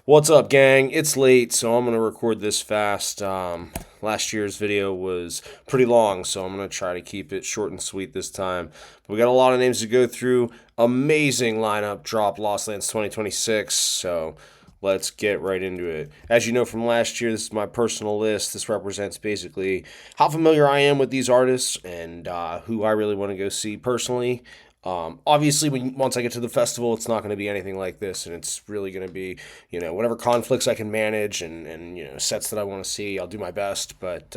What's up, gang? It's late, so I'm going to record this fast. Last year's video was pretty long, so I'm going to try to keep it short and sweet this time. But we got a lot of names to go through. Amazing lineup drop, Lost Lands 2026, so let's get right into it. As you know from last year, this is my personal list. This represents basically how familiar I am with these artists and who I really want to go see personally. Obviously, once I get to the festival, it's not going to be anything like this, and it's really going to be, whatever conflicts I can manage and sets that I want to see, I'll do my best. But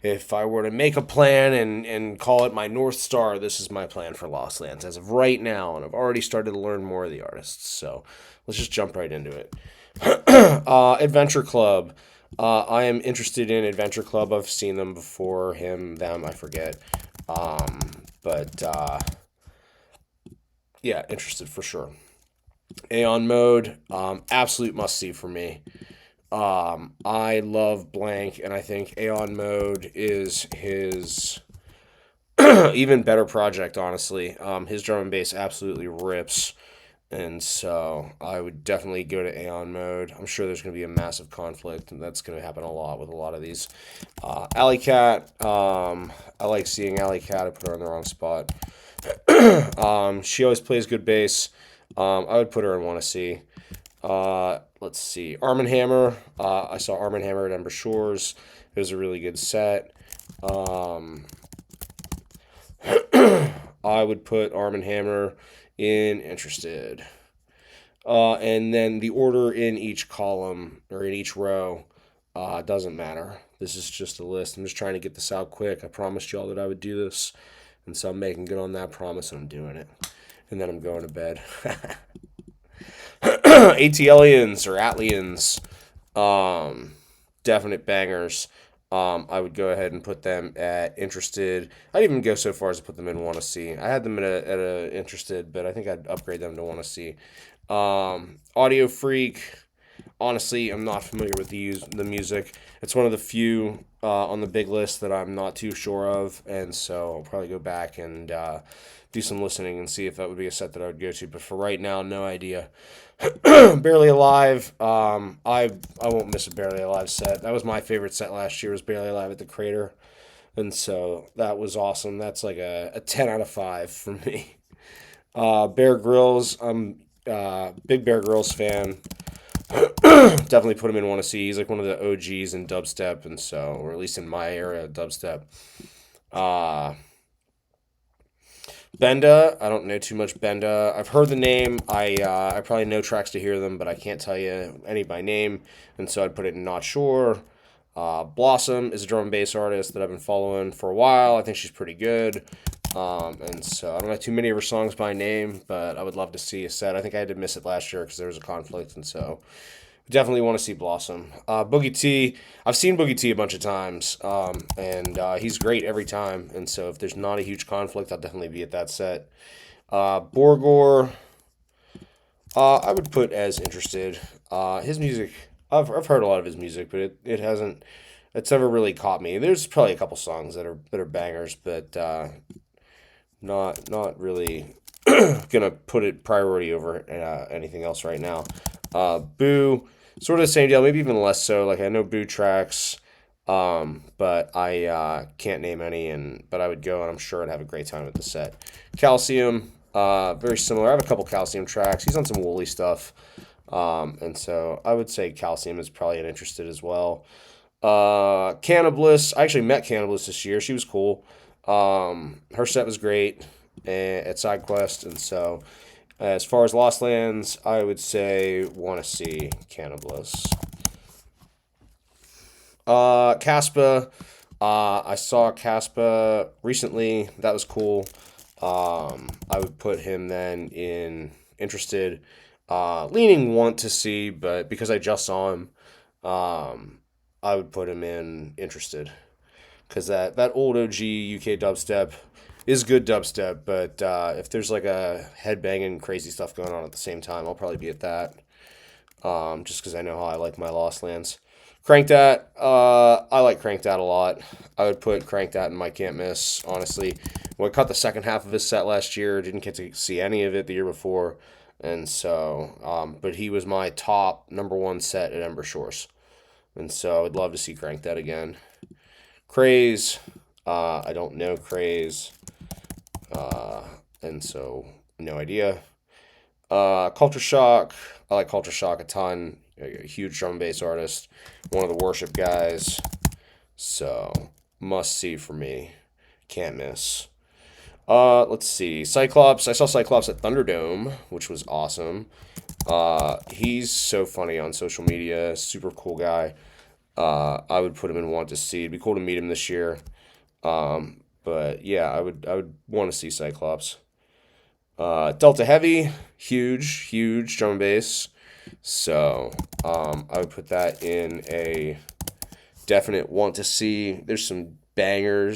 if I were to make a plan and call it my North Star, this is my plan for Lost Lands as of right now, and I've already started to learn more of the artists. So let's just jump right into it. Adventure Club. I am interested in Adventure Club. I've seen them before, them, I forget. But yeah, interested for sure. Aeon Mode, absolute must see for me. I love Blank, and I think Aeon Mode is his even better project, honestly. His drum and bass absolutely rips, and so I would definitely go to Aeon Mode. I'm sure there's going to be a massive conflict, and that's going to happen a lot with a lot of these. Alley Cat, I like seeing Alley Cat. I put her in the wrong spot. She always plays good bass. I would put her in Want to See. Let's see. Arm & Hammer. I saw Arm & Hammer at Ember Shores. It was a really good set. I would put Arm & Hammer in Interested. And then the order in each column or in each row doesn't matter. This is just a list. I'm just trying to get this out quick. I promised y'all that I would do this. And so I'm making good on that promise, and I'm doing it. And then I'm going to bed. ATLians or Atlians, definite bangers. I would go ahead and put them at Interested. I'd even go so far as to put them in Want to See. I had them at a Interested, but I think I'd upgrade them to Want to See. Audio Freak. Honestly, I'm not familiar with the music. It's one of the few on the big list that I'm not too sure of, and so I'll probably go back and do some listening and see if that would be a set that I would go to. But for right now, no idea. Barely Alive. I won't miss a Barely Alive set. That was my favorite set last year. Was Barely Alive at the Crater, and so that was awesome. That's like a 10 out of 5 for me. Bear Grylls. I'm big Bear Grylls fan. Definitely put him in Want to See. He's like one of the OGs in dubstep, and so, or at least in my era of dubstep. Benda, I don't know too much Benda. I've heard the name. I probably know tracks to hear them, but I can't tell you any by name, and so I'd put it in Not Sure. Blossom is a drum and bass artist that I've been following for a while. I think she's pretty good. And so I don't know too many of her songs by name, but I would love to see a set. I think I had to miss it last year because there was a conflict, and so definitely want to see Blossom. Boogie T, I've seen Boogie T a bunch of times, and he's great every time. And so if there's not a huge conflict, I'll definitely be at that set. Borgor, I would put as Interested. His music, I've heard a lot of his music, but it hasn't. It's never really caught me. There's probably a couple songs that are bangers, but not really gonna put it priority over anything else right now. Boo, sort of the same deal, maybe even less so. Like I know Boo tracks, but I can't name any. But I would go, and I'm sure I'd have a great time with the set. Calcium, very similar. I have a couple Calcium tracks. He's on some Woolly stuff, and so I would say Calcium is probably an Interested as well. Cannibalist, I actually met Cannibalist this year. She was cool. Her set was great at SideQuest, and so as far as Lost Lands, I would say Want to See Cannibalist. Caspa, I saw Caspa recently. That was cool. I would put him then in Interested. Leaning Want to See, but because I just saw him, I would put him in Interested. Because that old OG UK dubstep is good dubstep, but if there's like a headbanging crazy stuff going on at the same time, I'll probably be at that. Just because I know how I like my Lost Lands. Crank That, I like Crank That a lot. I would put Crank That in my can't miss, honestly. When I caught the second half of his set last year, didn't get to see any of it the year before, And so, but he was my top #1 set at Ember Shores. And so I'd love to see Crank That again. Craze, I don't know Craze. And so no idea. Culture Shock, I like Culture Shock a ton. A huge drum and bass artist. One of the Worship guys. So, must see for me. Can't miss. Let's see. Cyclops. I saw Cyclops at Thunderdome, which was awesome. He's so funny on social media. Super cool guy. I would put him in want to see. It'd be cool to meet him this year. But yeah, I would want to see Cyclops. Delta Heavy, huge drum and bass. So I would put that in a definite want to see. There's some banger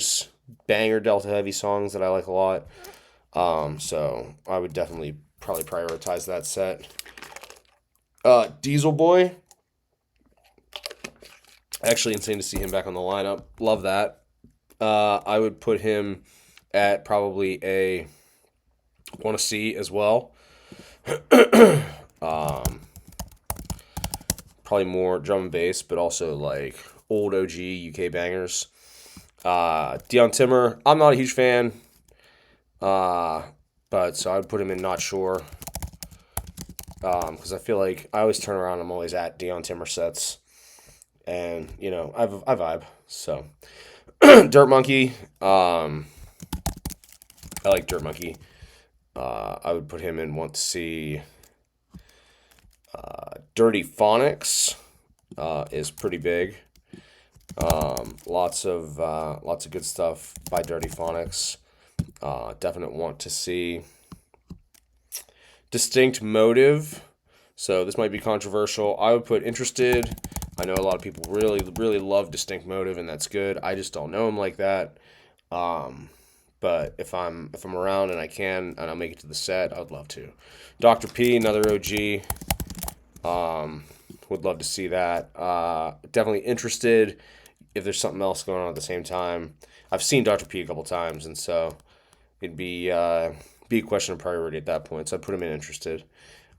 Delta Heavy songs that I like a lot. So I would definitely probably prioritize that set. Diesel Boy. Actually, insane to see him back on the lineup. Love that. I would put him at probably a want to see as well. Probably more drum and bass, but also like old OG UK bangers. Dion Timmer, I'm not a huge fan. But so I would put him in not sure. Because I feel like I always turn around, I'm always at Dion Timmer sets. And, you know, I vibe. So Dirt Monkey. I like Dirt Monkey. I would put him in want to see. Dirty Phonics is pretty big. Lots of good stuff by Dirty Phonics. Definite want to see. Distinct Motive. So this might be controversial. I would put Interested. I know a lot of people really love Distinct Motive, and that's good. I just don't know him like that. But if I'm around and I can and I'll make it to the set, I would love to. Dr. P, another OG. Would love to see that. Definitely Interested if there's something else going on at the same time. I've seen Dr. P a couple times, and so it'd be a question of priority at that point. So I'd put him in Interested.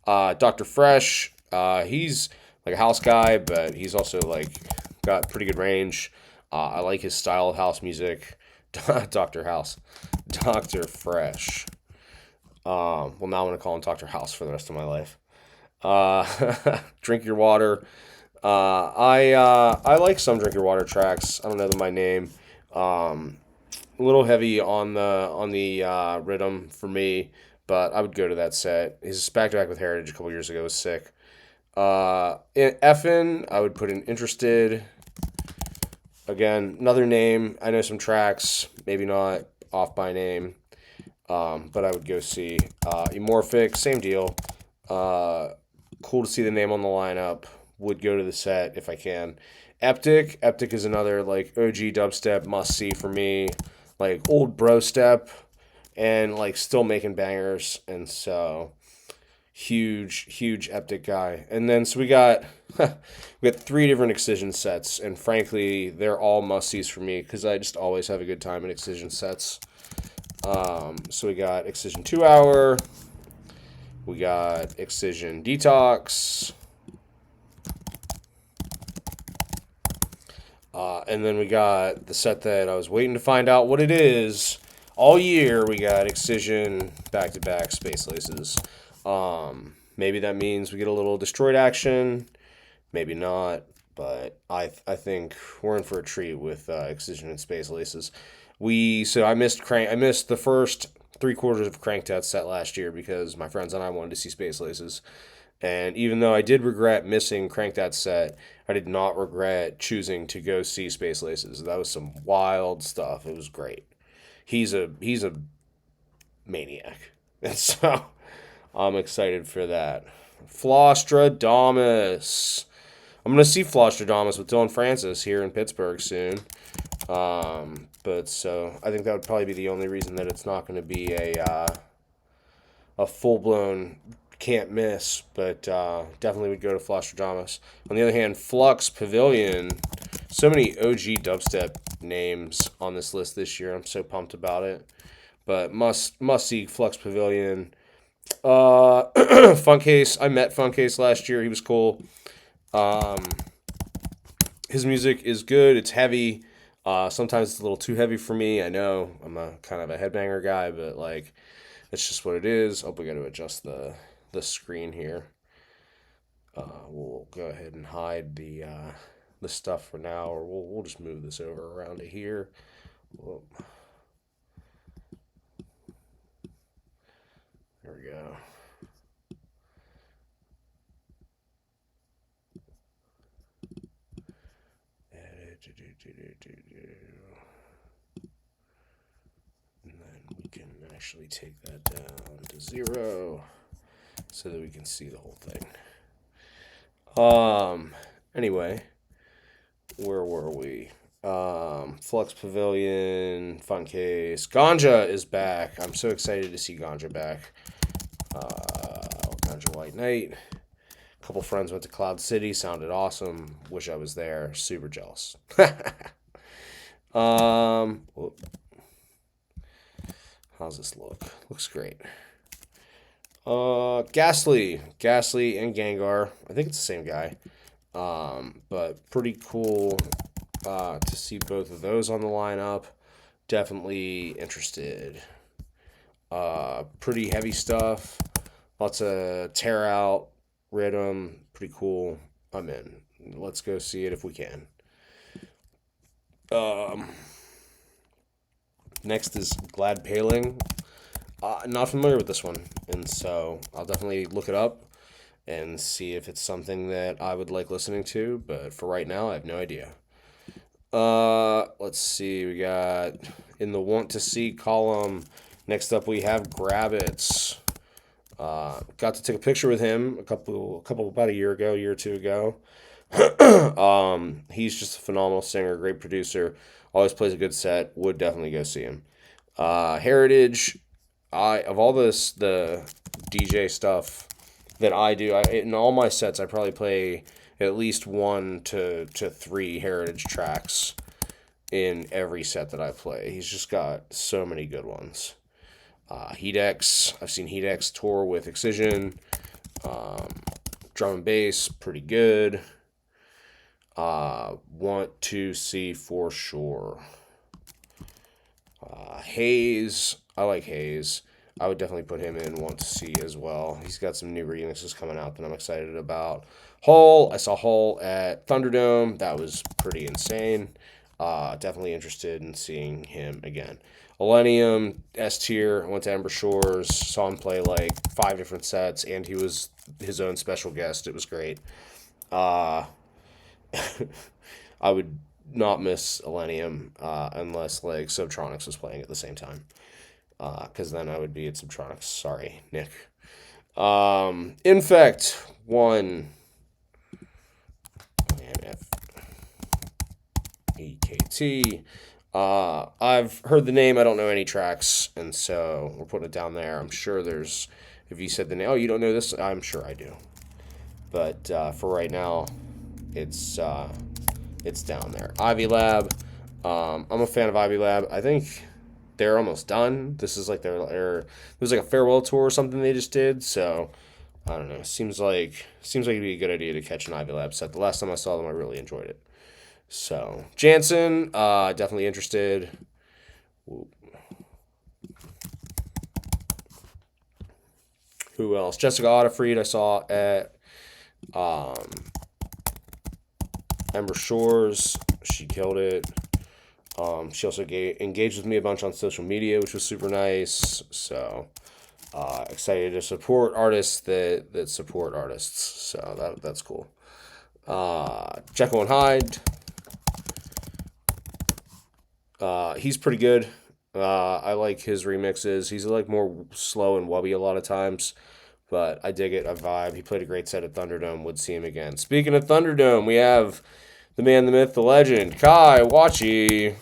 Dr. Fresh, he's like a house guy, but he's also like got pretty good range. I like his style of house music. Dr. Fresh. Well, now I'm going to call him Dr. House for the rest of my life. Drink Your Water. I like some Drink Your Water tracks. I don't know them by name. A little heavy on the rhythm for me, but I would go to that set. His back-to-back with Heritage a couple years ago was sick. Effin, I would put in Interested. Again, another name. I know some tracks, maybe not off by name, but I would go see. Emorphic, same deal. Cool to see the name on the lineup. Would go to the set if I can. Eptic is another like OG dubstep must see for me. Like old bro step, and like still making bangers, and so huge Eptic guy. And then so we got 3 different Excision sets, and frankly they're all must sees for me because I just always have a good time in Excision sets. So we got Excision 2 Hour, we got Excision Detox, and then we got the set that I was waiting to find out what it is all year. We got Excision back-to-back Space Laces. Maybe that means we get a little Destroyed action, maybe not, but I think we're in for a treat with Excision and Space Laces. I missed the first 3/4 of Crank That set last year because my friends and I wanted to see Space Laces. And even though I did regret missing Crank That set, I did not regret choosing to go see Space Laces. That was some wild stuff. It was great. He's a maniac. And so I'm excited for that. Flostradamus. I'm going to see Flostradamus with Dylan Francis here in Pittsburgh soon. But so I think that would probably be the only reason that it's not going to be a full-blown can't miss, but definitely would go to Flostradamus. On the other hand, Flux Pavilion. So many OG dubstep names on this list this year. I'm so pumped about it. But must see Flux Pavilion. Funkcase. I met Funkcase last year. He was cool. Um, his music is good. It's heavy. Sometimes it's a little too heavy for me. I know I'm a kind of a headbanger guy, but like it's just what it is. Oh, we got to adjust the screen here. We'll go ahead and hide the stuff for now, or we'll just move this over around to here. Whoa. There we go. And then we can actually take that down to 0 so that we can see the whole thing. Anyway, where were we? Flux Pavilion, Funkcase. Ganja is back. I'm so excited to see Ganja back. Ganja White Knight. A couple friends went to Cloud City. Sounded awesome. Wish I was there. Super jealous. How's this look? Looks great. Ghastly and Gengar. I think it's the same guy. But pretty cool to see both of those on the lineup. Definitely interested. Pretty heavy stuff. Lots of tear out rhythm. Pretty cool. I'm in. Let's go see it if we can. Next is Glad Paling. Not familiar with this one, and so I'll definitely look it up and see if it's something that I would like listening to, but for right now, I have no idea. Let's see, we got in the want to see column, next up we have Grabbits. Got to take a picture with him about a year or two ago. He's just a phenomenal singer, great producer, always plays a good set, would definitely go see him. Heritage, of all the DJ stuff that I do, in all my sets, I probably play at least 1 to 3 Heritage tracks in every set that I play. He's just got so many good ones. Heatx, I've seen Heatx tour with Excision. Drum and bass, pretty good. Want to see for sure. Hayes, I like Hayes. I would definitely put him in want to see as well. He's got some new remixes coming out that I'm excited about. Hull, I saw Hull at Thunderdome. That was pretty insane. Definitely interested in seeing him again. Millennium, S tier, went to Ember Shores, saw him play like 5 different sets, and he was his own special guest. It was great. I would not miss Millennium unless like Subtronics was playing at the same time. Because then I would be at Subtronics. Sorry, Nick. Infect 1. EKT. I've heard the name. I don't know any tracks, and so we're putting it down there. I'm sure there's. If you said the name, oh, you don't know this? I'm sure I do. But for right now, it's down there. Ivy Lab. I'm a fan of Ivy Lab. I think they're almost done. This is like it was like a farewell tour or something they just did. So I don't know. Seems like it'd be a good idea to catch an Ivy Lab set. The last time I saw them, I really enjoyed it. So Jansen, definitely interested. Who else? Jessica Otterfried, I saw at Ember Shores. She killed it. She also engaged with me a bunch on social media, which was super nice. So excited to support artists that support artists. So that's cool. Jekyll and Hyde. He's pretty good. I like his remixes. He's like more slow and wubby a lot of times, but I dig it. I vibe. He played a great set at Thunderdome. Would see him again. Speaking of Thunderdome, we have the man, the myth, the legend, Kai Wachi.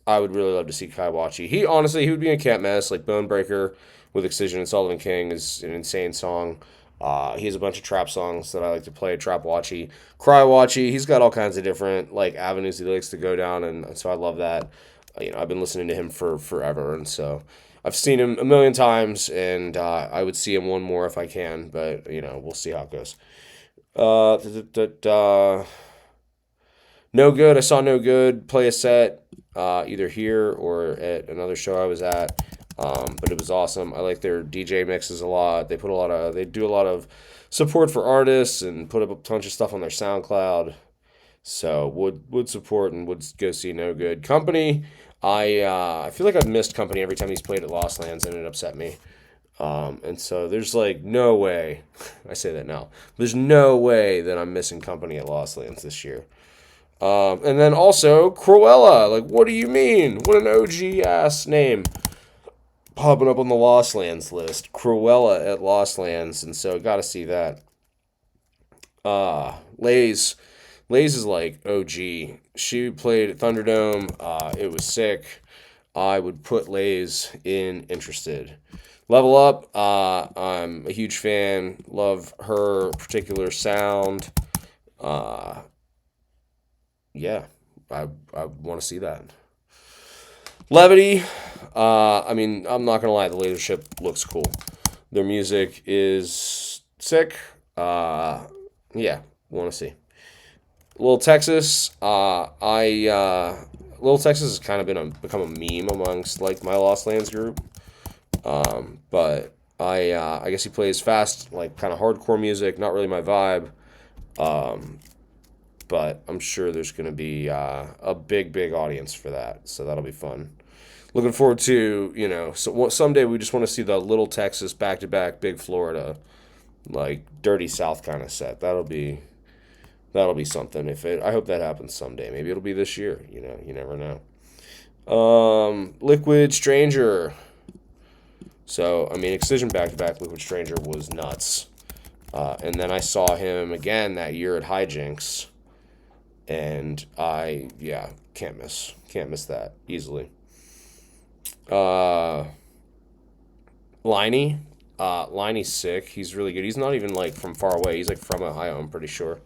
I would really love to see Kai Wachi. He would be in Can't Mess, like Bone Breaker with Excision and Sullivan King is an insane song. He has a bunch of trap songs that I like to play. Trap Watchy, Cry Watchy. He's got all kinds of different like avenues he likes to go down, and so I love that. I've been listening to him for forever, and so I've seen him a million times, and I would see him one more if I can, but we'll see how it goes. No Good. I saw No Good play a set either here or at another show I was at, but it was awesome. I like their DJ mixes a lot. They do a lot of support for artists and put up a bunch of stuff on their SoundCloud. So would support and would go see No Good. Company, I feel like I've missed Company every time he's played at Lost Lands, and it upset me. And so there's like no way, I say that now, there's no way that I'm missing Company at Lost Lands this year. And then also Cruella. Like, what do you mean? What an OG ass name. Popping up on the Lost Lands list. Cruella at Lost Lands. And so got to see that. Lays is like OG. She played at Thunderdome. It was sick. I would put Lays in Interested. Level Up. I'm a huge fan. Love her particular sound. Yeah, I want to see that. Levity. I mean, I'm not gonna lie. The leadership looks cool. Their music is sick. Yeah, want to see. Little Texas. Little Texas has kind of become a meme amongst like my Lost Lands group. But I guess he plays fast, like kind of hardcore music. Not really my vibe. But I'm sure there's going to be a big audience for that, so that'll be fun. Looking forward to, so someday we just want to see the Little Texas back-to-back Big Florida, like Dirty South kind of set. That'll be something. I hope that happens someday. Maybe it'll be this year. You never know. Liquid Stranger. So I mean, Excision back-to-back Liquid Stranger was nuts, and then I saw him again that year at Hijinks. And can't miss that easily. Liney's sick. He's really good. He's not even like from far away. He's like from Ohio, I'm pretty sure.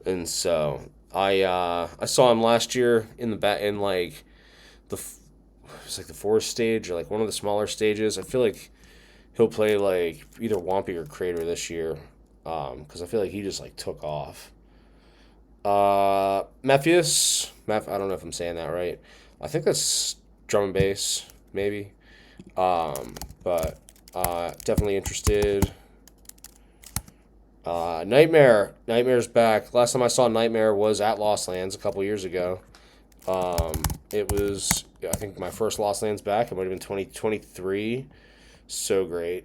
And so I saw him last year in like it's like the forest stage or like one of the smaller stages. I feel like he'll play like either Wampy or Crater this year, because I feel like he just like took off. Mephius. I don't know if I'm saying that right. I think that's drum and bass, maybe. But definitely interested. Nightmare. Nightmare's back. Last time I saw Nightmare was at Lost Lands a couple years ago. It was, I think, my first Lost Lands back. It might have been 2023. So great.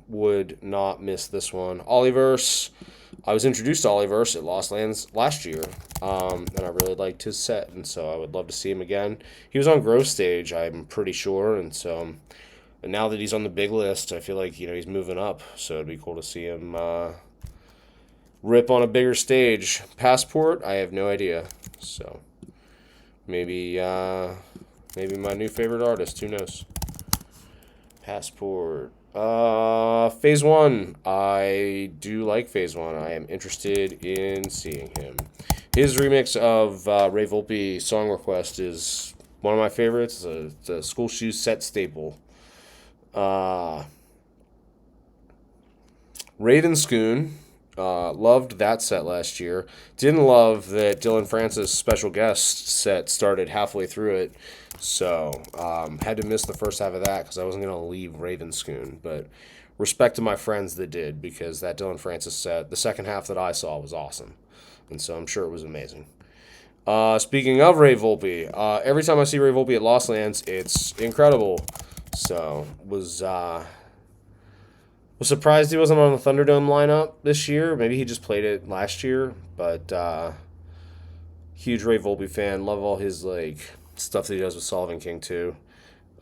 Would not miss this one. Olliverse. I was introduced to Olliverse at Lost Lands last year, and I really liked his set, and so I would love to see him again. He was on Grove Stage, I'm pretty sure, and so and now that he's on the big list, I feel like he's moving up, so it'd be cool to see him rip on a bigger stage. Passport, I have no idea, so maybe my new favorite artist, who knows? Passport. Phase 1. I do like Phase 1. I am interested in seeing him. His remix of Ray Volpe Song Request is one of my favorites. It's a Skoolshooz set staple. Ravenscoon. Loved that set last year. Didn't love that Dylan Francis' special guest set started halfway through it. So, had to miss the first half of that because I wasn't going to leave Ravenscoon. But respect to my friends that did, because that Dylan Francis set, the second half that I saw was awesome. And so I'm sure it was amazing. Speaking of Ray Volpe, every time I see Ray Volpe at Lost Lands, it's incredible. So, was surprised he wasn't on the Thunderdome lineup this year. Maybe he just played it last year. But huge Ray Volpe fan. Love all his stuff that he does with Solving King too.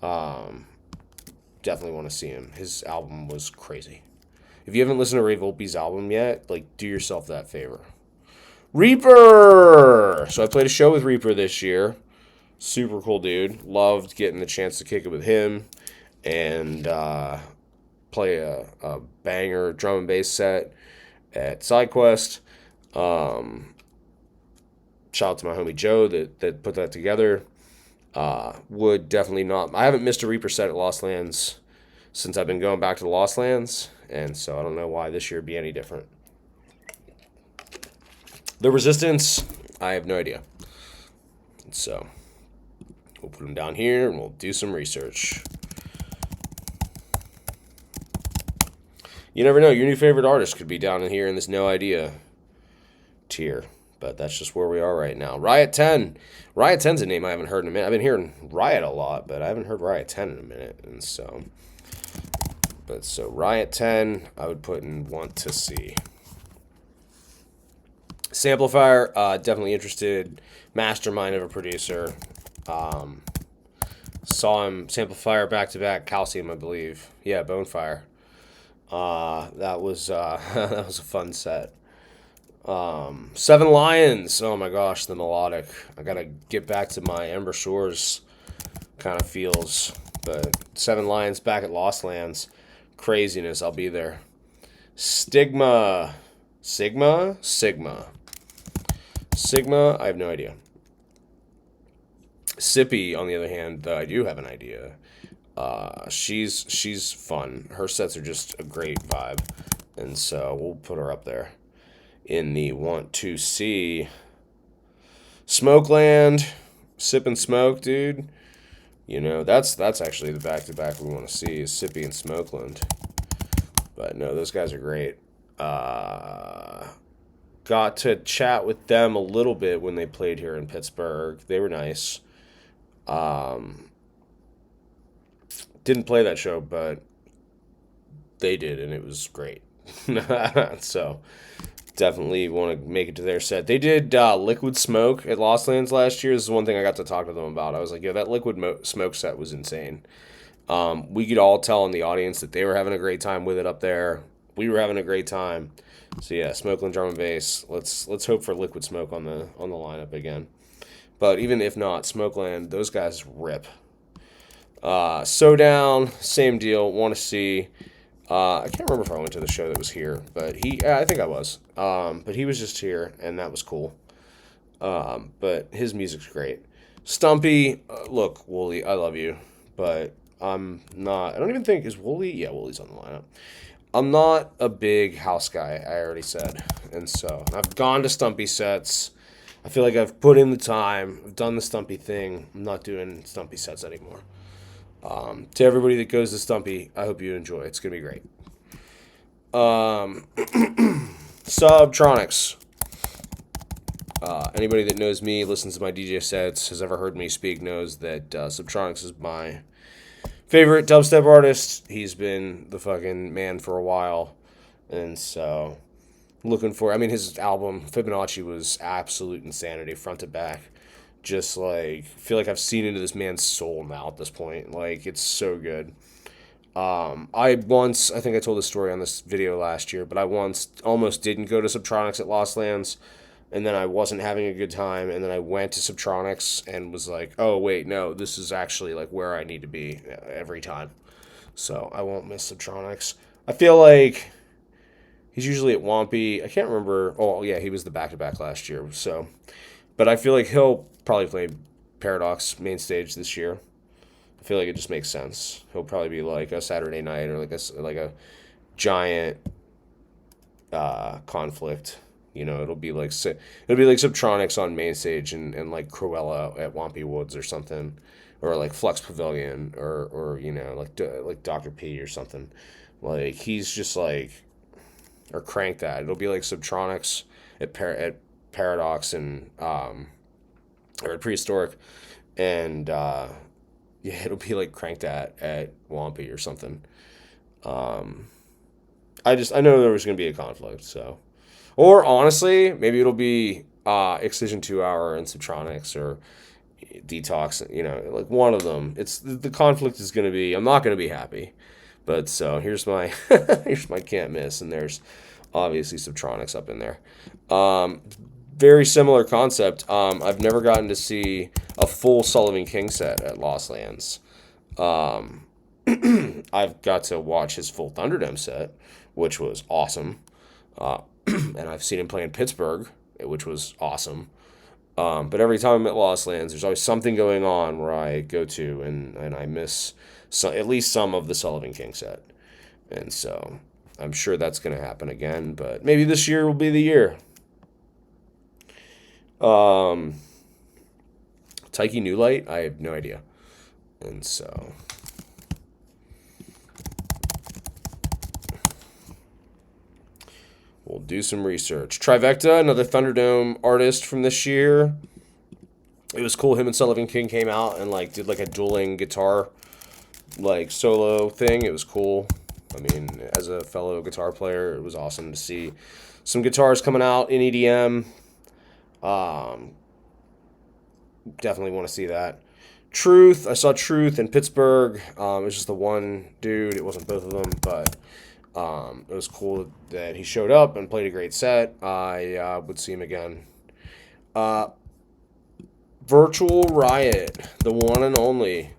Definitely want to see him. His album was crazy. If you haven't listened to Ray Volpe's album yet, do yourself that favor. Reaper! So I played a show with Reaper this year. Super cool dude. Loved getting the chance to kick it with him and play a banger drum and bass set at SideQuest. Shout out to my homie Joe that put that together. Would definitely not. I haven't missed a Reaper set at Lost Lands since I've been going back to the Lost Lands, and so I don't know why this year would be any different. The Resistance, I have no idea. So we'll put them down here and we'll do some research. You never know. Your new favorite artist could be down in here in this no idea tier. But that's just where we are right now. Riot 10. Riot 10's a name I haven't heard in a minute. I've been hearing Riot a lot, but I haven't heard Riot 10 in a minute. And so, Riot 10, I would put in want to see. Samplifier, definitely interested. Mastermind of a producer. Saw him Samplifier back-to-back Calcium, I believe. Yeah, Bonefire. That was that was a fun set. Seven Lions. Oh my gosh, the melodic. I gotta get back to my Ember Shores kind of feels. But Seven Lions back at Lost Lands. Craziness, I'll be there. Sigma, I have no idea. Sippy, on the other hand, I do have an idea. She's fun. Her sets are just a great vibe. And so we'll put her up there. In the want to see. Smokeland. Sip and Smoke, dude. You know, that's actually the back-to-back we want to see is Sippy and Smokeland. But no, those guys are great. Got to chat with them a little bit when they played here in Pittsburgh. They were nice. Didn't play that show, but they did, and it was great. So definitely want to make it to their set. They did Liquid Smoke at Lost Lands last year. This is one thing I got to talk to them about. I was like, yo, that Liquid Smoke set was insane. We could all tell in the audience that they were having a great time with it up there. We were having a great time. So yeah, Smokeland drum and bass. Let's hope for Liquid Smoke on the lineup again. But even if not, Smokeland, those guys rip. So Down, same deal. Want to see. I can't remember if I went to the show that was here, but I think I was. But he was just here, and that was cool. But his music's great. Stumpy, look, Wooly, I love you, but I'm not. I don't even think is Wooly. Yeah, Wooly's on the lineup. I'm not a big house guy. I already said, and so I've gone to Stumpy sets. I feel like I've put in the time. I've done the Stumpy thing. I'm not doing Stumpy sets anymore. To everybody that goes to Stumpy, I hope you enjoy. It's going to be great. Subtronics. Anybody that knows me, listens to my DJ sets, has ever heard me speak, knows that Subtronics is my favorite dubstep artist. He's been the fucking man for a while. And so, his album, Fibonacci, was absolute insanity, front to back. Just like, feel like I've seen into this man's soul now at this point. Like, it's so good. I think I told this story on this video last year, but I once almost didn't go to Subtronics at Lost Lands, and then I wasn't having a good time, and then I went to Subtronics and was like, oh, wait, no, this is actually, like, where I need to be every time. So, I won't miss Subtronics. I feel like he's usually at Wampy. I can't remember. Oh, yeah, he was the back-to-back last year, so... But I feel like he'll probably play Paradox main stage this year. I feel like it just makes sense. He'll probably be like a Saturday night or like a giant conflict. You know, it'll be like Subtronics on main stage and like Cruella at Wampy Woods or something, or like Flux Pavilion or you know like Dr. P or something. Like he's just like, or Crank That. It'll be like Subtronics at Paradox and or at Prehistoric, and it'll be like Cranked at Wampy or something. I know there was gonna be a conflict, so, or honestly, maybe it'll be Excision 2 Hour and Subtronics or Detox. You know, like one of them. It's the conflict is gonna be. I'm not gonna be happy, but so here's my here's my can't miss, and there's obviously Subtronics up in there. Very similar concept. I've never gotten to see a full Sullivan King set at Lost Lands. I've got to watch his full Thunderdome set, which was awesome. And I've seen him play in Pittsburgh, which was awesome. But every time I'm at Lost Lands, there's always something going on where I go to and I miss at least some of the Sullivan King set. And so I'm sure that's going to happen again, but maybe this year will be the year. Taiki New Light, I have no idea. And so we'll do some research. Trivecta, another Thunderdome artist from this year. It was cool. Him and Sullivan King came out and like did like a dueling guitar like solo thing. It was cool. I mean, as a fellow guitar player, it was awesome to see some guitars coming out in EDM. Definitely want to see that. Truth, I saw Truth in Pittsburgh. It was just the one dude. It wasn't both of them, but it was cool that he showed up and played a great set. I would see him again. Virtual Riot, the one and only.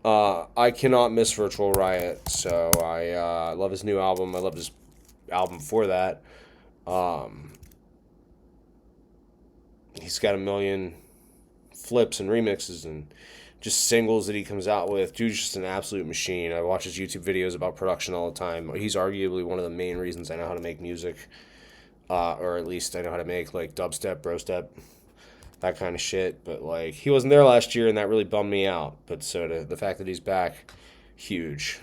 I cannot miss Virtual Riot, so I love his new album. I loved his album before that. He's got a million flips and remixes and just singles that he comes out with. Dude's just an absolute machine. I watch his YouTube videos about production all the time. He's arguably one of the main reasons I know how to make music, or at least I know how to make like dubstep, brostep, that kind of shit. But like, he wasn't there last year, and that really bummed me out. But so the fact that he's back, huge.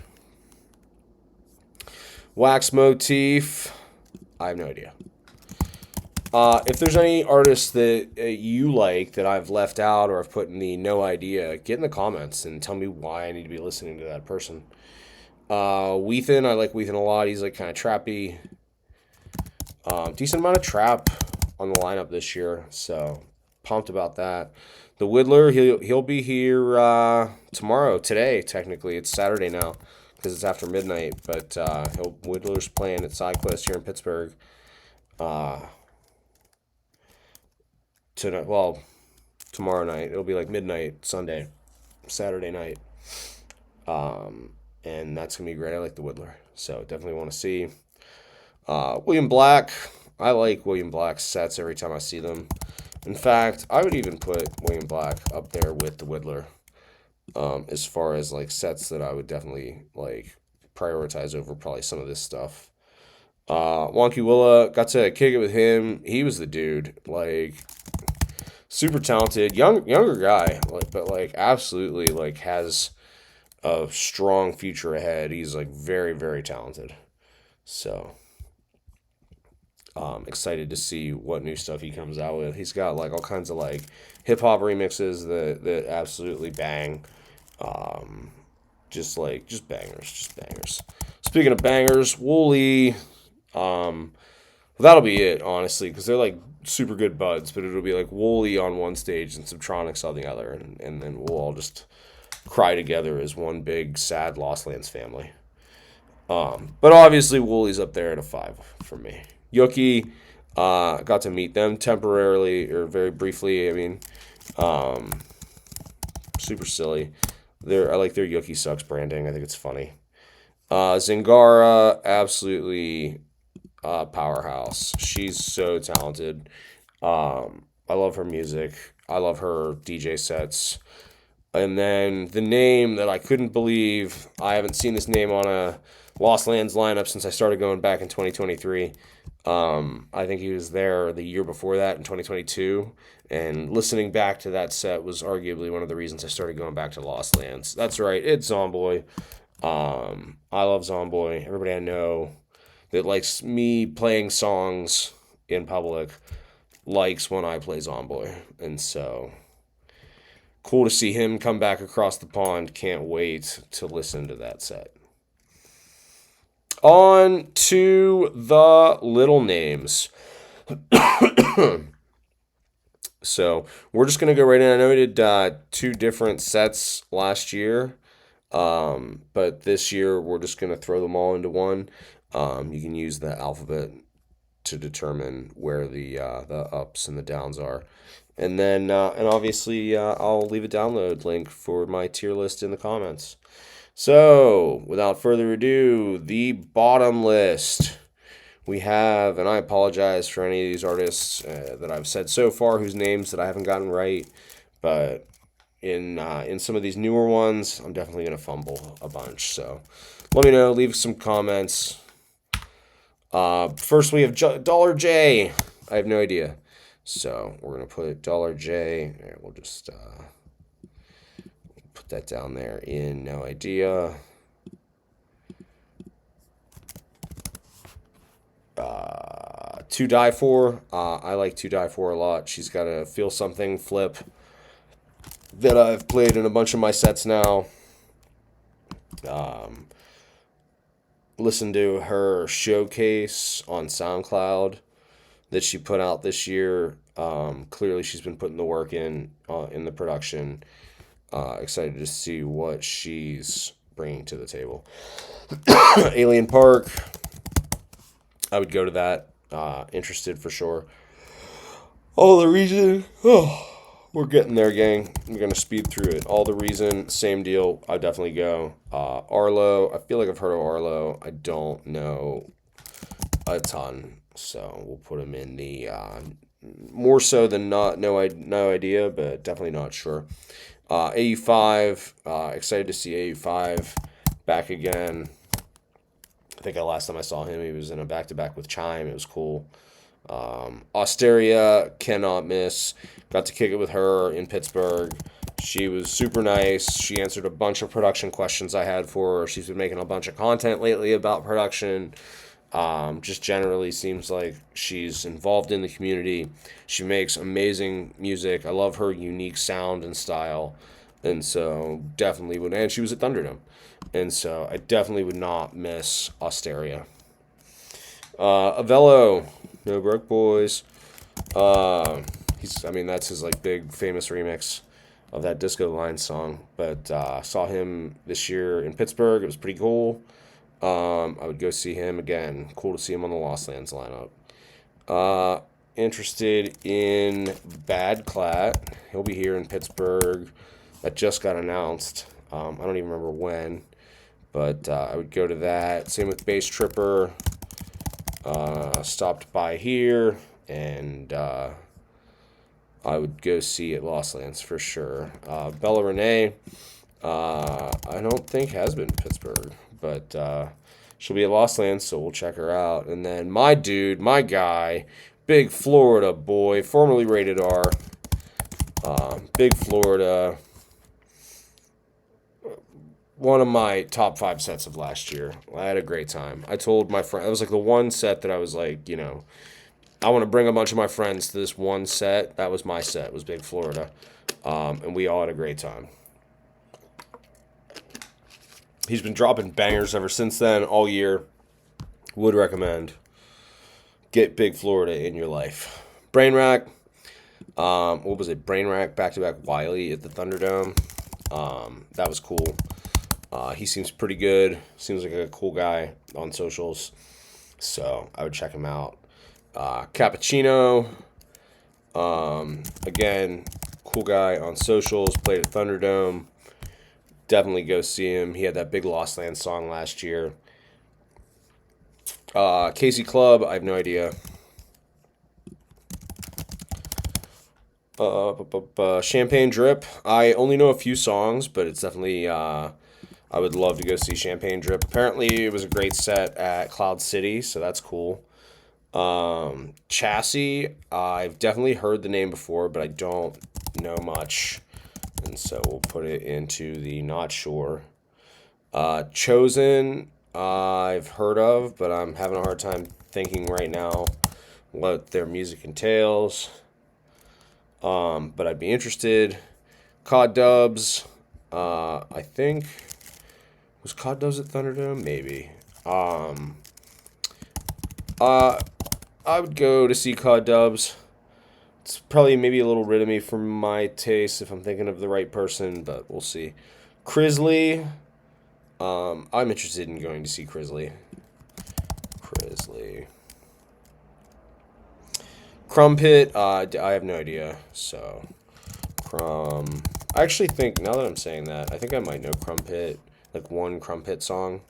Wax Motif, I have no idea. If there's any artists that you like that I've left out or I've put in the no idea, get in the comments and tell me why I need to be listening to that person. Weathen, I like Weathen a lot. He's like kind of trappy. Decent amount of trap on the lineup this year, so pumped about that. The Whittler, he'll be here today. Technically, it's Saturday now because it's after midnight. But Whittler's playing at SideQuest here in Pittsburgh. Tomorrow night. It'll be like midnight Saturday night. And that's going to be great. I like the Whittler, so definitely want to see. William Black. I like William Black's sets every time I see them. In fact, I would even put William Black up there with the Whittler, as far as like sets that I would definitely like prioritize over probably some of this stuff. Wonky Willa, got to kick it with him. He was the dude. Like, super talented, younger guy, like, but like absolutely like has a strong future ahead. He's like very, very talented. So excited to see what new stuff he comes out with. He's got like all kinds of like hip hop remixes that absolutely bang. Just bangers. Speaking of bangers, Wooly, that'll be it, honestly, because they're like super good buds, but it'll be like Wooly on one stage and Subtronics on the other, and then we'll all just cry together as one big sad Lost Lands family. But obviously Wooly's up there at a 5 for me. Yuki, got to meet them temporarily or very briefly. I mean, super silly. I like their Yuki Sucks branding. I think it's funny. Zingara, absolutely powerhouse. She's so talented. I love her music. I love her DJ sets. And then the name that I couldn't believe, I haven't seen this name on a Lost Lands lineup since I started going back in 2023. I think he was there the year before that in 2022. And listening back to that set was arguably one of the reasons I started going back to Lost Lands. That's right, it's Zomboy. I love Zomboy. Everybody I know that likes me playing songs in public likes when I play Zomboy. And so, cool to see him come back across the pond. Can't wait to listen to that set. On to the little names. So, we're just going to go right in. I know we did 2 different sets last year. But this year, we're just going to throw them all into one. You can use the alphabet to determine where the ups and the downs are. And then, and obviously, I'll leave a download link for my tier list in the comments. So, without further ado, the bottom list. we have, and I apologize for any of these artists that I've said so far whose names that I haven't gotten right, but in some of these newer ones, I'm definitely going to fumble a bunch. So let me know, leave some comments. First, we have Dollar J. I have no idea. So we're going to put Dollar J. Right, we'll just put that down there in no idea. To Die For. I like To Die For a lot. She's got a Feel Something flip that I've played in a bunch of my sets now. Listen to her showcase on SoundCloud that she put out this year. Clearly, she's been putting the work in the production. Excited to see what she's bringing to the table. Alien Park. I would go to that. Interested for sure. All the Reason. Oh, we're getting there, gang. We're going to speed through it. All the Reason, same deal. I'd definitely go. Arlo. I feel like I've heard of Arlo. I don't know a ton. So we'll put him in the more so than not. No idea, but definitely not sure. AU5. Excited to see AU5 back again. I think the last time I saw him, he was in a back-to-back with Chime. It was cool. Osteria, cannot miss. Got to kick it with her in Pittsburgh. She was super nice. She answered a bunch of production questions I had for her. She's been making a bunch of content lately about production. Just generally seems like she's involved in the community. She makes amazing music. I love her unique sound and style. And so definitely would. And she was at Thunderdome. And so I definitely would not miss Osteria. Avello, No Broke Boys. That's his like big famous remix of that Disco Line song. But saw him this year in Pittsburgh. It was pretty cool. I would go see him again. Cool to see him on the Lost Lands lineup. Interested in Bad Clat. He'll be here in Pittsburgh. That just got announced. I don't even remember when. But I would go to that. Same with Bass Tripper. Stopped by here. And I would go see at Lost Lands for sure. Bella Renee. I don't think has been to Pittsburgh. But she'll be at Lost Lands, so we'll check her out. And then my dude, my guy, Big Florida boy, formerly Rated R. Big Florida. One of my top 5 sets of last year. I had a great time. I told my friend, it was like the one set that I was like, I want to bring a bunch of my friends to this one set. That was my set, was Big Florida. And we all had a great time. He's been dropping bangers ever since then, all year. Would recommend. Get Big Florida in your life. Brainrack. What was it? Brainrack back-to-back Wiley at the Thunderdome. That was cool. He seems pretty good. Seems like a cool guy on socials. So I would check him out. Cappuccino. Again, cool guy on socials. Played at Thunderdome. Definitely go see him. He had that big Lost Land song last year. Casey Club, I have no idea. Champagne Drip, I only know a few songs, but it's definitely, I would love to go see Champagne Drip. Apparently, it was a great set at Cloud City, so that's cool. Chassis, I've definitely heard the name before, but I don't know much. And so we'll put it into the not sure. Chosen, I've heard of, but I'm having a hard time thinking right now what their music entails. But I'd be interested. Cod Dubs, I think. Was Cod Dubs at Thunderdome? Maybe. I would go to see Cod Dubs. It's probably maybe a little rid of me for my taste if I'm thinking of the right person, but we'll see. Crisley. I'm interested in going to see Crisley. Crumpet. I have no idea. So, I actually think, now that I'm saying that, I think I might know Crumpet. Like one Crumpet song.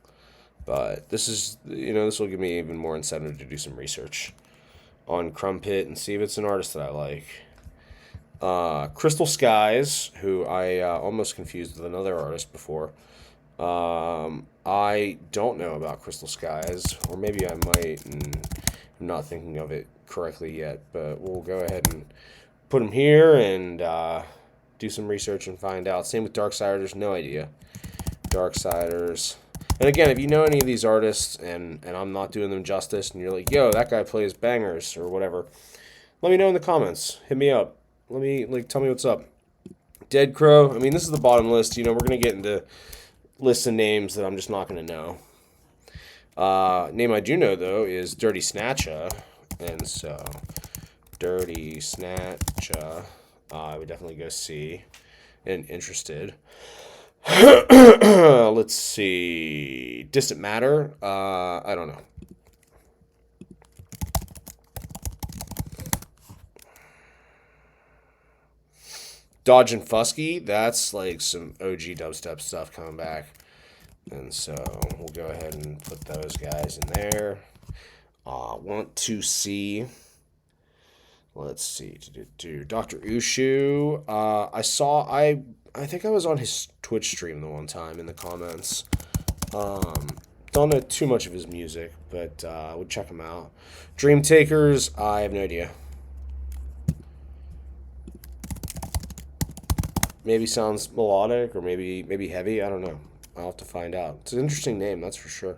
But this is, this will give me even more incentive to do some research on Crumpet and see if it's an artist that I like. Crystal Skies, who I almost confused with another artist before. I don't know about Crystal Skies, or maybe I might, and I'm not thinking of it correctly yet, but we'll go ahead and put them here and do some research and find out. Same with Darksiders, no idea. Darksiders. And again, if you know any of these artists and I'm not doing them justice and you're like, yo, that guy plays bangers or whatever, let me know in the comments. Hit me up. Let me, tell me what's up. Dead Crow. I mean, this is the bottom list. We're going to get into lists of names that I'm just not going to know. Name I do know, though, is Dirty Snatcha. And so, Dirty Snatcha, I would definitely go see and interested. Let's see. Distant Matter. I don't know. Dodge and Fusky. That's like some OG dubstep stuff coming back. And so we'll go ahead and put those guys in there. Want to see. Let's see. Dr. Ushu. I think I was on his Twitch stream the one time in the comments. Don't know too much of his music, but I would check him out. Dream Takers, I have no idea. Maybe sounds melodic or maybe heavy. I don't know. I'll have to find out. It's an interesting name, that's for sure.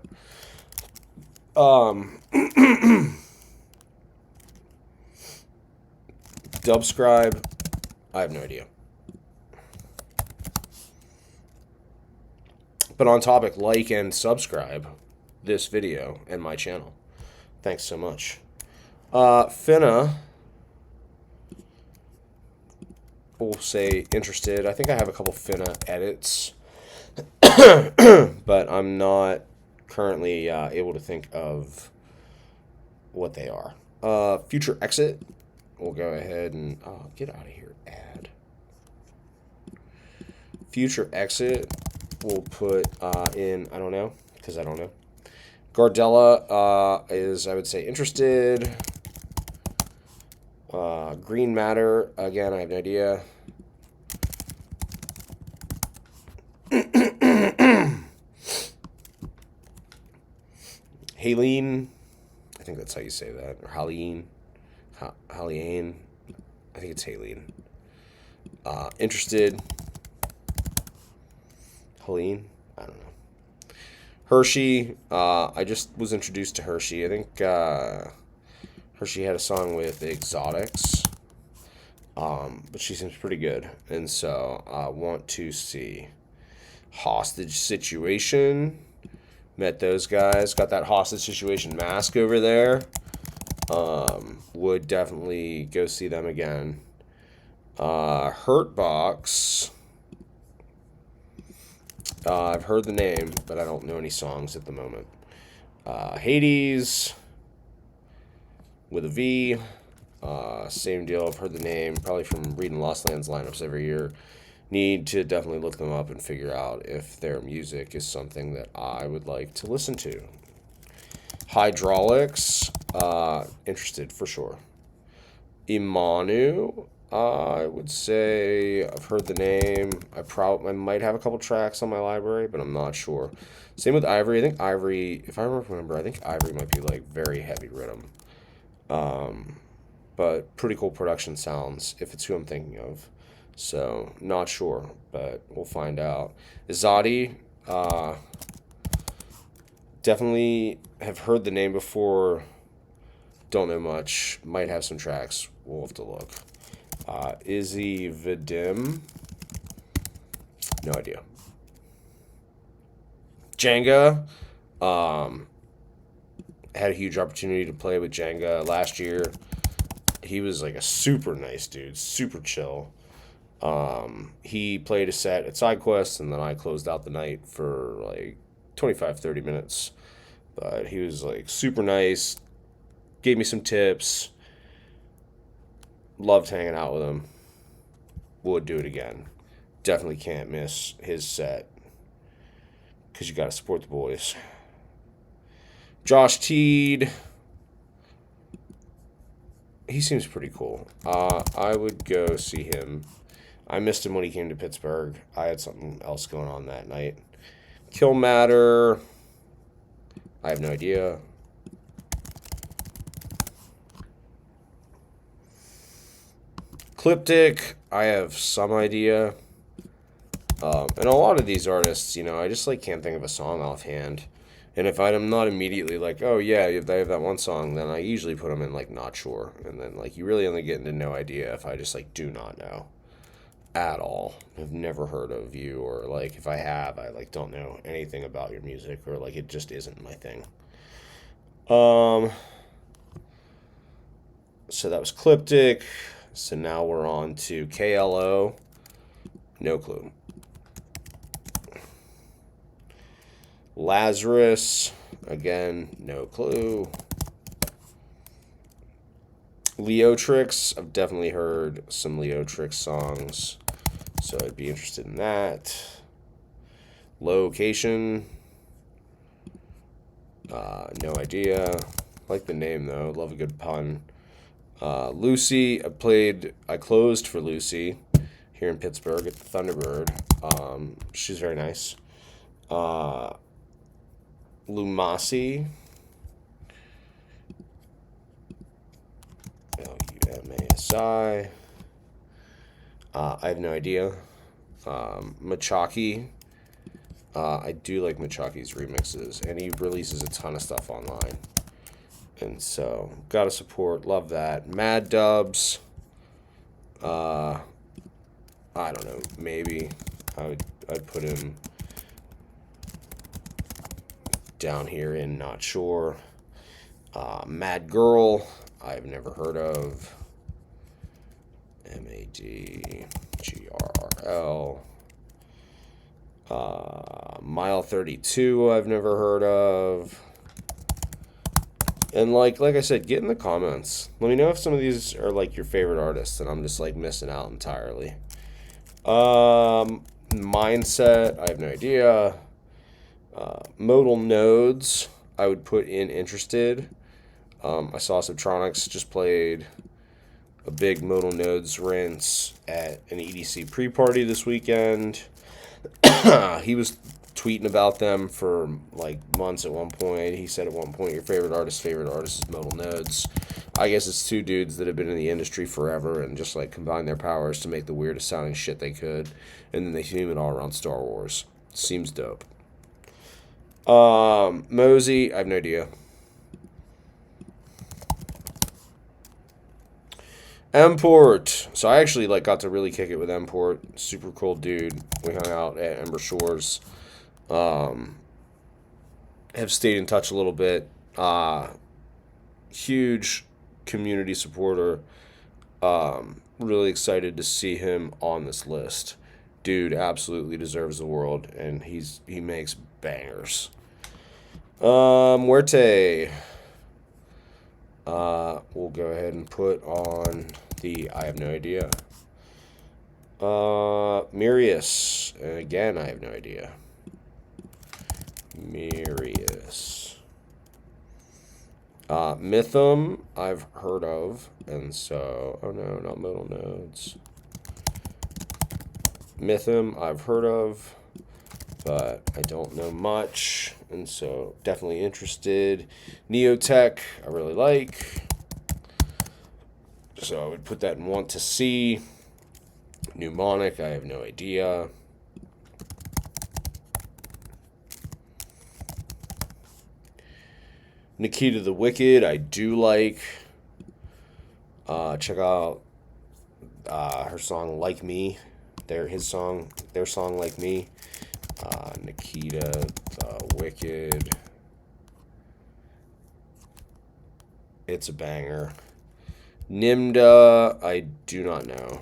Dubscribe, I have no idea. But on topic, like and subscribe this video and my channel. Thanks so much. Finna, we'll say interested. I think I have a couple Finna edits, but I'm not currently able to think of what they are. Future Exit, we'll go ahead and get out of here. Add. Future Exit. We'll put in, I don't know, because I don't know. Gardella is, I would say, interested. Green Matter, again, I have no idea. Haleen, I think that's how you say that. Or Haleen. Haleen. I think it's Haleen. Interested. Helene? I don't know. Hershey. I just was introduced to Hershey. I think Hershey had a song with Exotics. But she seems pretty good. And so I want to see. Hostage Situation. Met those guys. Got that Hostage Situation mask over there. Would definitely go see them again. Hurtbox. I've heard the name, but I don't know any songs at the moment. Hades with a V. Same deal. I've heard the name, probably from reading Lost Lands lineups every year. Need to definitely look them up and figure out if their music is something that I would like to listen to. Hydraulics. Interested for sure. Imanu. I would say I've heard the name. I might have a couple tracks on my library, but I'm not sure. Same with Ivory. I think Ivory, if I remember, I think Ivory might be like very heavy rhythm. But pretty cool production sounds if it's who I'm thinking of. So not sure, but we'll find out. Izadi, definitely have heard the name before. Don't know much. Might have some tracks. We'll have to look. Izzy Vadim. No idea. Jenga. Had a huge opportunity to play with Jenga last year. He was like a super nice dude. Super chill. He played a set at SideQuest, and then I closed out the night for like 25-30 minutes. But he was like super nice. Gave me some tips. Loved hanging out with him. Would do it again. Definitely can't miss his set. Because you got to support the boys. Josh Teed. He seems pretty cool. I would go see him. I missed him when he came to Pittsburgh. I had something else going on that night. Kill Matter. I have no idea. Cliptic. I have some idea. And a lot of these artists, you know, I just like can't think of a song offhand. And if I'm not immediately like, oh yeah, if they have that one song, then I usually put them in like not sure. And then like you really only get into no idea if I just like do not know at all. I've never heard of you, or like if I have, I like don't know anything about your music, or like it just isn't my thing. So that was Cliptic. So now we're on to KLO. No clue. Lazarus, again, no clue. Leotrix, I've definitely heard some Leotrix songs, so I'd be interested in that. Location, no idea. Like the name though, love a good pun. Lucy, I closed for Lucy here in Pittsburgh at the Thunderbird. She's very nice. Lumasi. Lumasi. I have no idea. Machaki. I do like Machaki's remixes, and he releases a ton of stuff online. And so, gotta support, love that. Mad Dubs. I don't know, maybe. I'd put him down here in not sure. Mad Girl, I've never heard of. MADGRL. Mile 32, I've never heard of. And like I said, get in the comments. Let me know if some of these are like your favorite artists and I'm just like missing out entirely. Mindset, I have no idea. Modal Nodes, I would put in interested. I saw Subtronics just played a big Modal Nodes rinse at an EDC pre-party this weekend. He was tweeting about them for like months at one point. He said at one point, your favorite artist is Modal Nodes. I guess it's two dudes that have been in the industry forever and just like combined their powers to make the weirdest sounding shit they could. And then they theme it all around Star Wars. Seems dope. Mosey, I have no idea. Import. So I actually like got to really kick it with Import. Super cool dude. We hung out at Ember Shores. Have stayed in touch a little bit. Huge community supporter. Really excited to see him on this list. Dude absolutely deserves the world, and he makes bangers. Muerte. We'll go ahead and put on the I have no idea. Mirius. And again, I have no idea. Mirius. Mythum, I've heard of. And so, oh no, not Modal Nodes. Mythum, I've heard of, but I don't know much. And so, definitely interested. Neotech, I really like. So, I would put that in want to see. Mnemonic, I have no idea. Nikita the Wicked, I do like. Check out her song Like Me. Their song Like Me. Nikita the Wicked. It's a banger. Nimda, I do not know.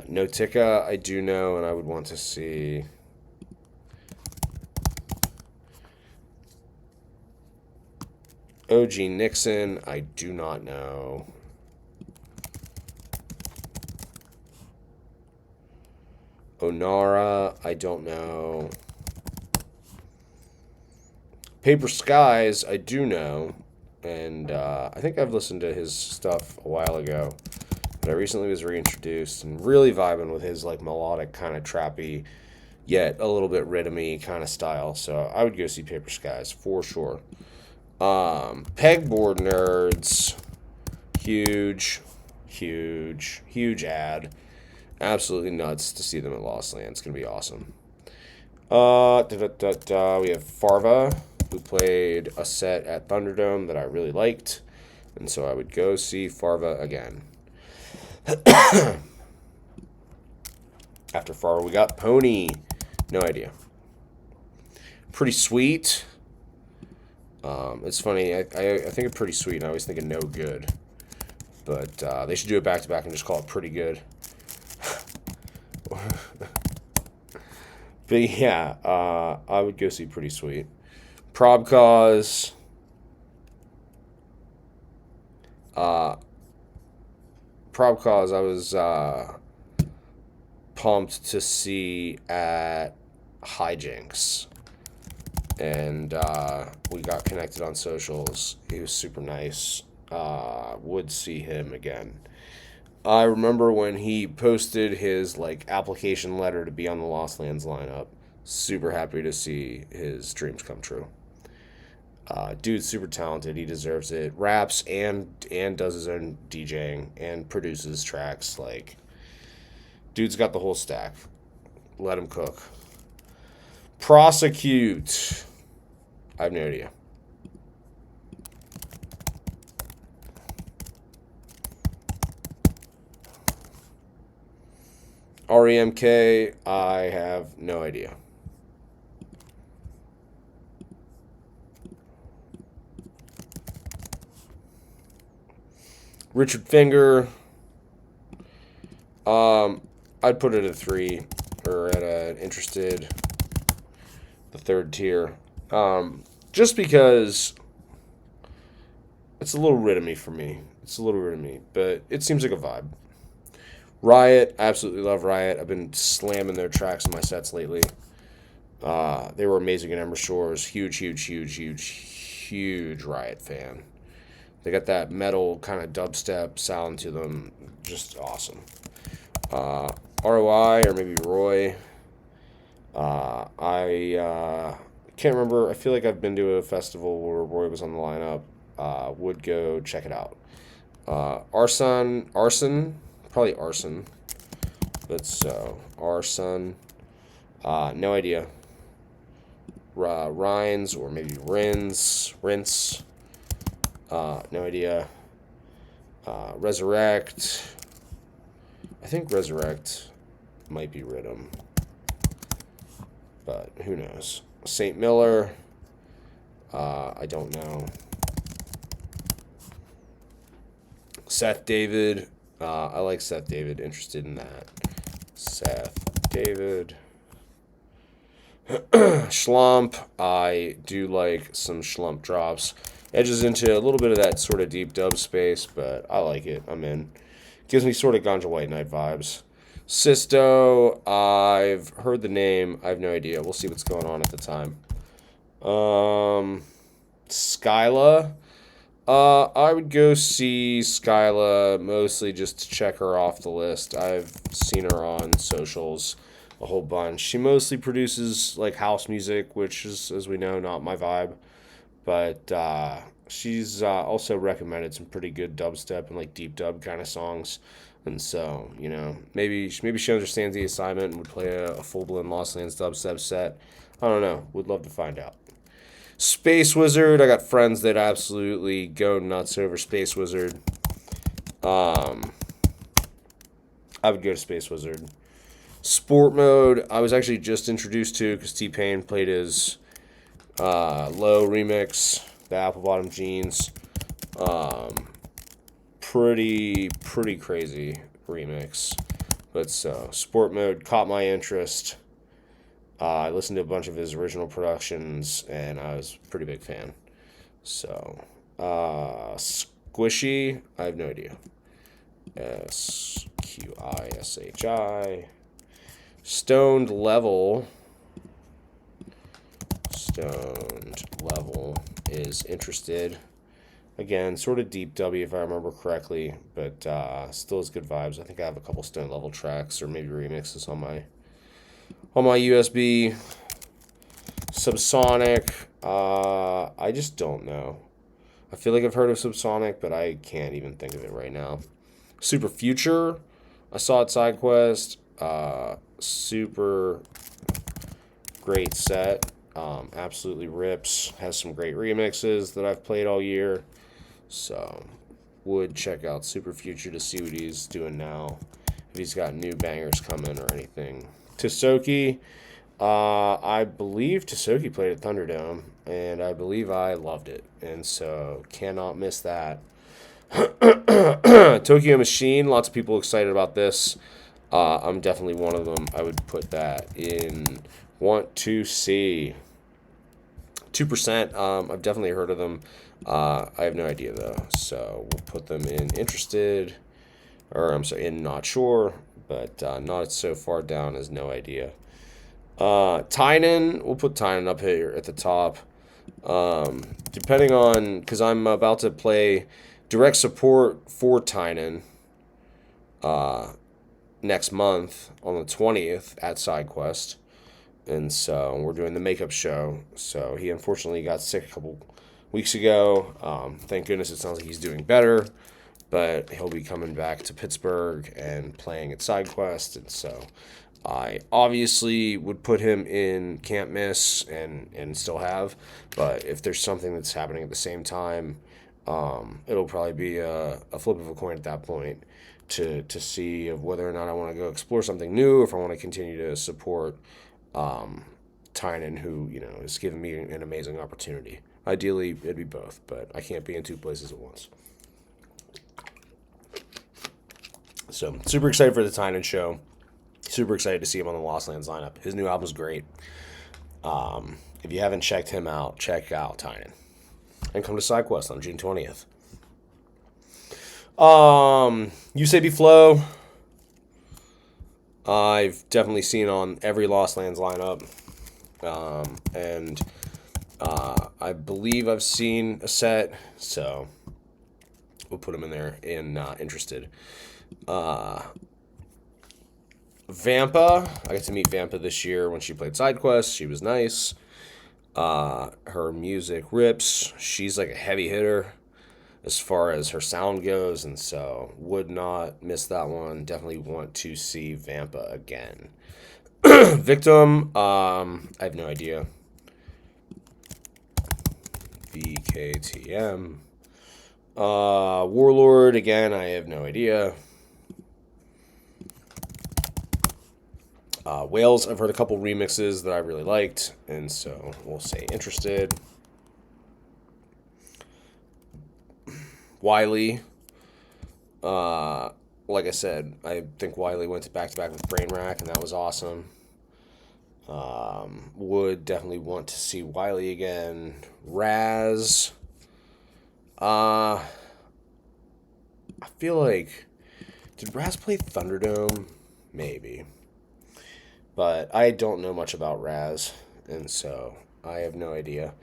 Notica, I do know, and I would want to see. OG Nixon, I do not know. Onara, I don't know. Paper Skies, I do know. And I think I've listened to his stuff a while ago. But I recently was reintroduced and really vibing with his like melodic kind of trappy, yet a little bit rhythmy kind of style. So I would go see Paper Skies for sure. Pegboard Nerds, huge ad. Absolutely nuts to see them at Lost Land. It's gonna be awesome. We have Farva, who played a set at Thunderdome that I really liked, and so I would go see Farva again. After Farva, we got Pony. No idea. Pretty Sweet. It's funny. I think of Pretty Sweet, and I always think of No Good. But they should do it back-to-back and just call it Pretty Good. But yeah, I would go see Pretty Sweet. Prob Cause. Prob Cause I was pumped to see at Hijinks. And we got connected on socials. He was super nice. Would see him again. I remember when he posted his like application letter to be on the Lost Lands lineup. Super happy to see his dreams come true. Dude's super talented. He deserves it. Raps and does his own DJing and produces tracks. Like, dude's got the whole stack. Let him cook. Prosecute. I have no idea. REMK, I have no idea. Richard Finger, I'd put it at 3 or at an interested, the 3rd tier. Just because it's a little rhythmy for me. It's a little rhythmy, but it seems like a vibe. Riot, absolutely love Riot. I've been slamming their tracks in my sets lately. They were amazing at Ember Shores. Huge Riot fan. They got that metal kind of dubstep sound to them. Just awesome. ROI or maybe Roy. I can't remember. I feel like I've been to a festival where Roy was on the lineup. Would go check it out. Arson. Probably Arson. But so, Arson. No idea. Rhines or maybe Rinse. No idea. Resurrect. I think Resurrect might be Rhythm. But who knows. St. Miller. I don't know. Seth David. I like Seth David. Interested in that. Seth David. Schlump. I do like some Schlump drops. Edges into a little bit of that sort of deep dub space, but I like it. I'm in. Gives me sort of Ganja White Knight vibes. Sisto. I've heard the name. I have no idea. We'll see what's going on at the time. Skyla. I would go see Skyla mostly just to check her off the list. I've seen her on socials a whole bunch. She mostly produces like house music, which is, as we know, not my vibe. But she's also recommended some pretty good dubstep and like deep dub kind of songs. And so, you know, maybe she understands the assignment and would play a full-blown Lost Lands dubstep set. I don't know. Would love to find out. Space Wizard. I got friends that absolutely go nuts over Space Wizard. I would go to Space Wizard. Sport Mode. I was actually just introduced to because T-Pain played his Low remix, the Apple Bottom Jeans. Pretty crazy remix. But so, Sport Mode caught my interest. I listened to a bunch of his original productions, and I was a pretty big fan. So, Squishy, I have no idea. SQISHI. Stoned Level is interested. Again, sort of deep W if I remember correctly, but still has good vibes. I think I have a couple Stoned Level tracks or maybe remixes on my USB. Subsonic, I just don't know. I feel like I've heard of Subsonic, but I can't even think of it right now. Super Future, I saw at SideQuest. Super great set. Absolutely rips. Has some great remixes that I've played all year. So, would check out Super Future to see what he's doing now. If he's got new bangers coming or anything. Tisoki, I believe Tisoki played at Thunderdome, and I believe I loved it. And so, cannot miss that. Tokyo Machine, lots of people excited about this. I'm definitely one of them. I would put that in want to see. 2%, I've definitely heard of them. I have no idea, though. So we'll put them in interested. Or, I'm sorry, in not sure. But not so far down as no idea. TYNAN, we'll put TYNAN up here at the top. Depending on, because I'm about to play direct support for TYNAN next month on the 20th at SideQuest. And so we're doing the makeup show. So he unfortunately got sick a couple weeks ago. Thank goodness it sounds like he's doing better. But he'll be coming back to Pittsburgh and playing at SideQuest. And so I obviously would put him in Can't Miss and still have. But if there's something that's happening at the same time, it'll probably be a flip of a coin at that point to see of whether or not I want to go explore something new, or if I want to continue to support TYNAN, who, you know, has given me an amazing opportunity. Ideally, it'd be both, but I can't be in two places at once. So, super excited for the TYNAN show. Super excited to see him on the Lost Lands lineup. His new album's great. If you haven't checked him out, check out TYNAN. And come to SideQuest on June 20th. USAB Flow, I've definitely seen on every Lost Lands lineup. And I believe I've seen a set, so we'll put him in there in interested. Vampa, I got to meet Vampa this year when she played SideQuest. She was nice. Her music rips. She's like a heavy hitter as far as her sound goes, and so would not miss that one. Definitely want to see Vampa again. Victim, I have no idea. VKTM. Warlord, again, I have no idea. Whales, I've heard a couple remixes that I really liked, and so we'll say interested. Wiley, like I said, I think Wiley went to back-to-back with Brainrack, and that was awesome. Would definitely want to see Wiley again. Raz, I feel like, did Raz play Thunderdome? Maybe. But I don't know much about Raz, and so I have no idea.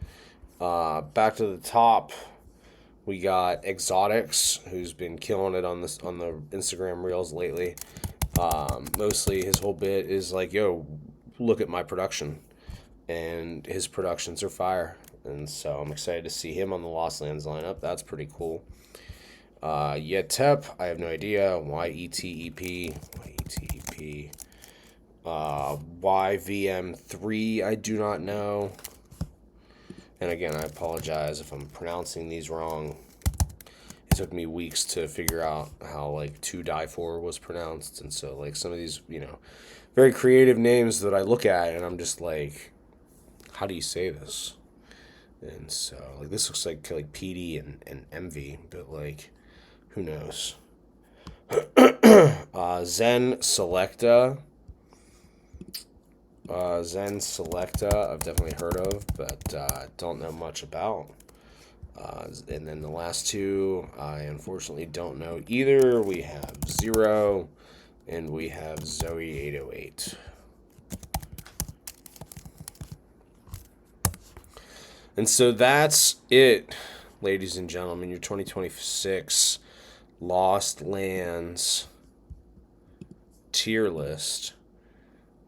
Back to the top, we got Exotics, who's been killing it on the Instagram Reels lately. Mostly his whole bit is like, yo, look at my production. And his productions are fire. And so I'm excited to see him on the Lost Lands lineup. That's pretty cool. Yetep, I have no idea. YETEP. YVM3, I do not know. And again, I apologize if I'm pronouncing these wrong. It took me weeks to figure out how, like, To Die For was pronounced. And so, like, some of these, you know, very creative names that I look at and I'm just like, how do you say this? And so, like, this looks like PD and MV, but, like, who knows? Zen Selecta. Zen Selecta, I've definitely heard of, but don't know much about. And then the last two, I unfortunately don't know either. We have Zero, and we have Zoe 808. And so that's it, ladies and gentlemen. Your 2026 Lost Lands tier list.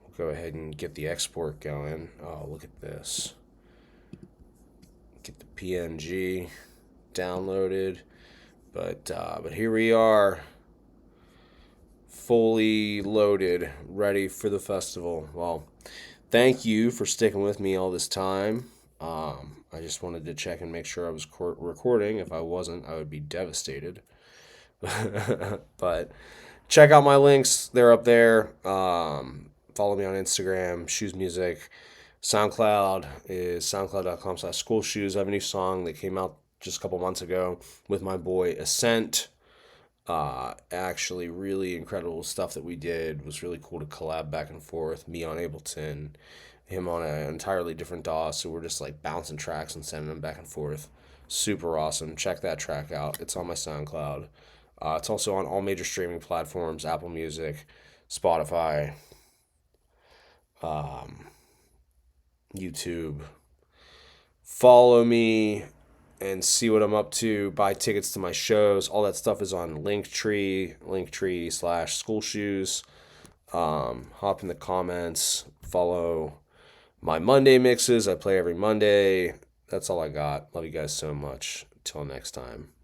We'll go ahead and get the export going. Oh, look at this. Get the PNG downloaded. But here we are, fully loaded, ready for the festival. Well, thank you for sticking with me all this time. I just wanted to check and make sure I was recording. If I wasn't, I would be devastated. But check out my links. They're up there. Follow me on Instagram, Shoes Music. SoundCloud is soundcloud.com/skoolshooz. I have a new song that came out just a couple months ago with my boy Ascent. Actually, really incredible stuff that we did. It was really cool to collab back and forth. Me on Ableton, him on an entirely different DAW. So we're just like bouncing tracks and sending them back and forth. Super awesome. Check that track out. It's on my SoundCloud. It's also on all major streaming platforms: Apple Music, Spotify, YouTube. Follow me and see what I'm up to. Buy tickets to my shows. All that stuff is on linktree/skoolshooz. Hop in the comments. Follow my Monday mixes. I play every Monday. That's all I got. Love you guys so much. Till next time.